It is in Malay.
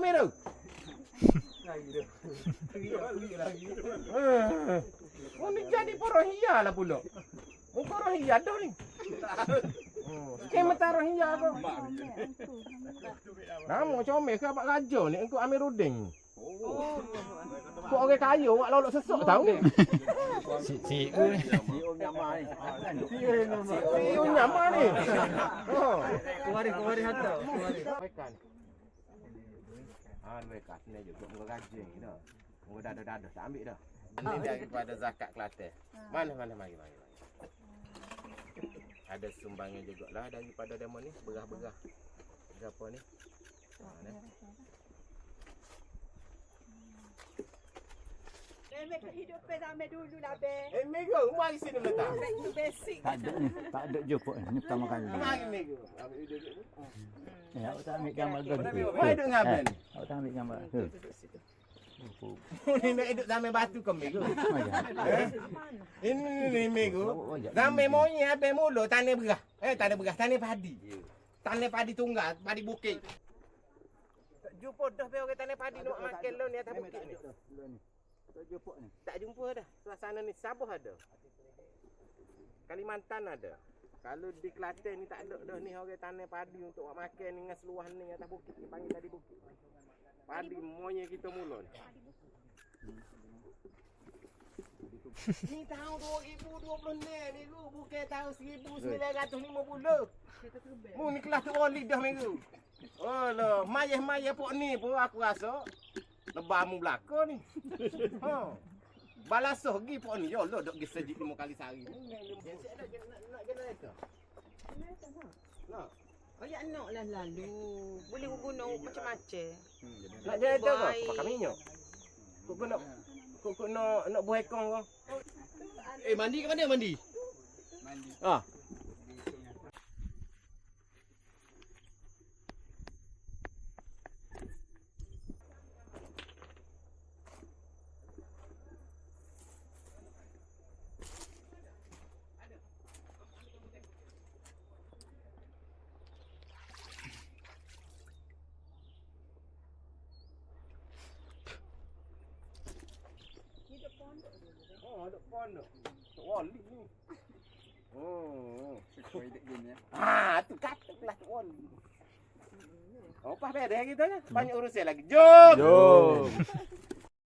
kami tu. Oh ni jadi porong hia lah pula. Oh porong hia dah ni. Kemet porong hia apa? Nama comel ke abang raja ni engkau Amiruddin. Kau orang kaya awak lolok sesok tahu ni. Si Nyama ni. Oh. Kuari harta. Ikan. Mereka ni juga muka gaji ni dah. Muka dadah-dadah tak ambil dah. Ini daripada zakat Kelantan. Mana mari. Ada sumbangan jugalah daripada demo ni, berah-berah. Berapa ni? Mereka hidup ramai dulu lah, Be. Mega, mari sini letak. Basic. tak ada jumpa ni pertama kali. Mari Mega. Ambil duduk ni. Ya, awak tak ambil gambar tu. Mari duduk dengan abang. Awak tak ambil gambar tu. Ni nak hidup zaman batu ke Mega? Ini Mega. Zaman monyet abang mula tanah berah. Tanah padi. Tanah padi tunggal, padi bukit. Tak jumpa dah be orang tanah padi nak makan lo ni atas bukit ni. Tak jumpa ni. Tak jumpa dah. Suasana ni Sabah ada. Kalimantan ada. Kalau di Kelantan ni tak ada dah ni orang tanah padi untuk makan ni dengan seluar ni atas bukit. Ni panggil tadi bukit. Padi monyet kita mula ni. Ni tahun 2020 ni tu bukan tahun 1950. Mu ni kelas tu orang lidah minggu. Oh lah, mayah-mayah pok ni pun aku rasa lebah mu belaka ni. Ha. Balasoh gi pok ni. Yo lo dok gi sejik 5 kali sehari. Yang siap dah nak generator. Nak. Ayah nak lah lalu. Boleh guna macam-macam. Nak generator ke? Pakai minyak. Kau nak buah ekong kau. Mandi ke mana mandi? Ah. Oh, ada pondok. Tok wali ni. Oh, Sesuai dek gini ya. tu kata kelas Tok wali. Oh, pas beres kita ni. Banyak urusan lagi. Jom.